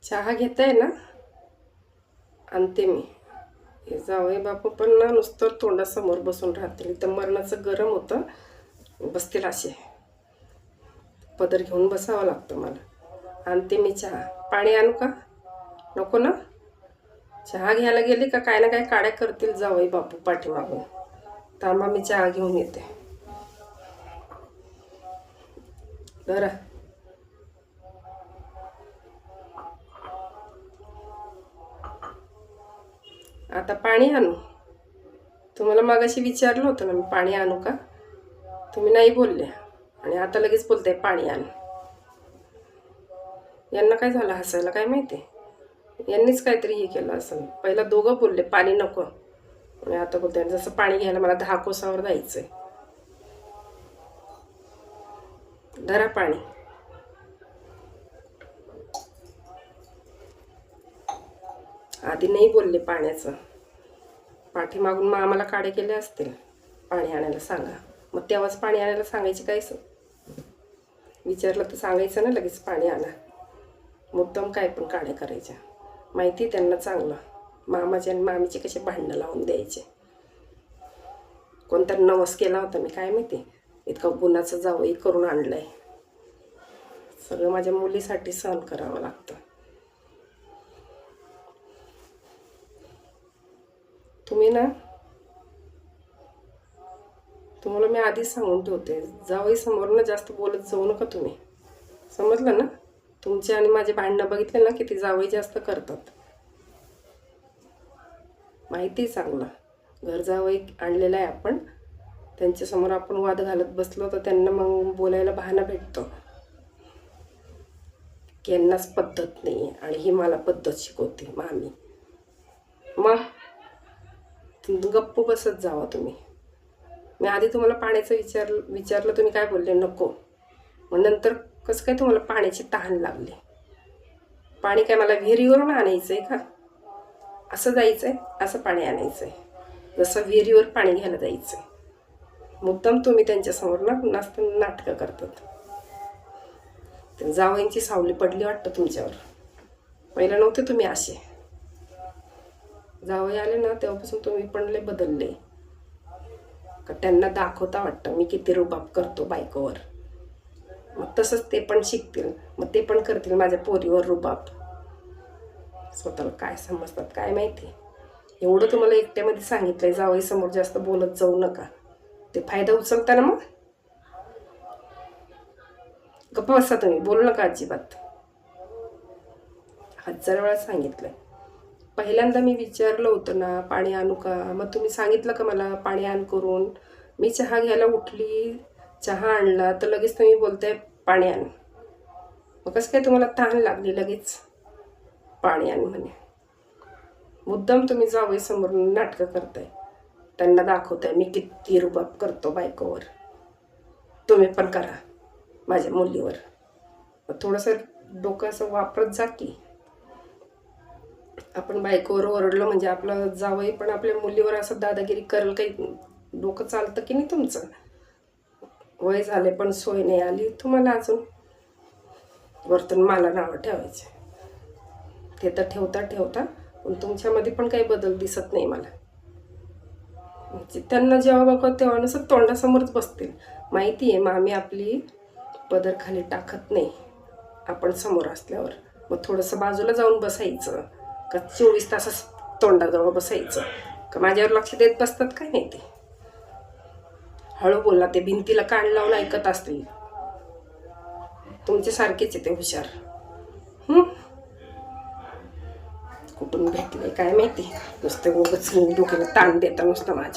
चहा घेताय ना, आणते मी. हे जावई बापू पण ना नुसतं तोंडासमोर बसून राहतील. तर मरणाचं गरम होतं, बसतील असे. पदर घेऊन बसावं लागतं मला. आणते मी चहा. पाणी आणू का? नको ना? चहा घ्यायला गेली का काय ना काय काड्या करतील जावई बापू पाठीमागून. थांबा, मी चहा घेऊन येते. जरा आता पाणी आणू? तुम्हाला मागाशी विचारलं होतं ना मी, पाणी आणू का? तुम्ही नाही बोलले आणि आता लगेच बोलताय पाणी आण. यांना काय झालं हसायला काय माहिती. यांनीच काहीतरी हे केलं असेल. पहिला दोघं बोलले पाणी नको आणि आता बोलते जसं पाणी घ्यायला मला 10 कोसावर जायचंय. धरा पाणी. आधी नाही बोलले पाण्याचं. पाठीमागून मग आम्हाला काढे केले असतील. पाणी आणायला सांगा. मग तेव्हाच पाणी आणायला सांगायची काय? विचारलं तर सांगायचं ना लगेच पाणी आणा. मुद्दाम काय पण काढे करायच्या. माहिती त्यांना चांगलं. मामाचे आणि मामीचे कसे भांडणं लावून द्यायचे. कोणता नवस केला होता मी काय माहिती. इतका गुन्हाचं जावई करून आणलंय. सगळं माझ्या मुलीसाठी सहन करावं लागतं. तुम्ही ना, तुम्हाला मी आधीच सांगून ठेवते, जावई समोर ना जास्त बोलत जाऊ नका तुम्ही. समजलं ना? तुमचे आणि माझे भांडणं बघितले ना किती जावई जास्त करतात. माहिती चांगलं. घर जावई आणलेलं आहे आपण. त्यांच्यासमोर आपण वाद घालत बसलो तर त्यांना मग बोलायला बहाणा भेटतो की यांनाच पद्धत नाही आणि ही मला पद्धत शिकवते मामी. मग गप्प बसत जावा तुम्ही. मी आधी तुम्हाला पाण्याचं विचारलं तुम्ही काय बोलले? नको. मग नंतर कसं काय तुम्हाला पाण्याची तहान लागली? पाणी काय मला विहिरीवरून आणायचं आहे का? असं जायचं आहे, असं पाणी आणायचं आहे, जसं विहिरीवर पाणी घ्यायला जायचं आहे. मुद्दाम तुम्ही त्यांच्यासमोर ना नाटकं करतात. जावयांची सावली पडली वाटतं तुमच्यावर. पहिला नव्हते तुम्ही असे. जावई आले ना तेव्हापासून तुम्ही पण लय बदलले. का त्यांना दाखवता वाटतं मी किती रुबाब करतो बायकोवर. मग तसंच ते पण शिकतील. मग ते पण करतील माझ्या पोरीवर रुबाब. स्वतःला काय समजतात काय माहिती. एवढं तुम्हाला एकट्यामध्ये सांगितलंय जावई समोर जास्त बोलत जाऊ नका. ते फायदा उचलता ना मग. गप्प बसा तुम्ही, बोलू नका अजिबात. 1000 वेळा सांगितलंय. पहिल्यांदा मी विचारलं होतं ना पाणी आणू का, मग तुम्ही सांगितलं का मला पाणी आण करून. मी चहा घ्यायला उठली, चहा आणला तर लगेच तुम्ही बोलताय पाणी आण. मग कसं काय तुम्हाला तहान लागली लगेच पाणी आण म्हणे. मुद्दाम तुम्ही जावई समोर नाटकं करताय. त्यांना दाखवताय मी किती रुबाब करतो बायकोवर. तुम्ही पण करा माझ्या मुलीवर. थोडंसं डोकं असं वापरत जा की. आपण बायकोवर ओरडलं म्हणजे आपलं जावई पण आपल्या मुलीवर असं दादागिरी करेल. काही डोकं चालतं की नाही तुमचं? वय झाले पण सोय नाही आली तुम्हाला अजून. वरतून मला नावं ठेवायचे. ते तर ठेवता पण तुमच्यामध्ये पण काही बदल दिसत नाही मला. म्हणजे त्यांना जेव्हा बघत तेव्हा नुसतं तोंडासमोरच बसतील. माहिती आहे मामी आपली पदर खाली टाकत नाही आपण समोर असल्यावर. मग थोडंसं बाजूला जाऊन बसायचं का 24 तासच तोंडाजवळ बसायचं का माझ्यावर लक्ष देत बसतात काय नाही. ते हळू बोला. ते भिंतीला कान लावून ऐकत असतील. तुमचे सारखेच आहे ते हुशार. कुठून भेटले काय माहिती. नुसतं उगाच डोक्याला ताण देता नुसतं माझ्या.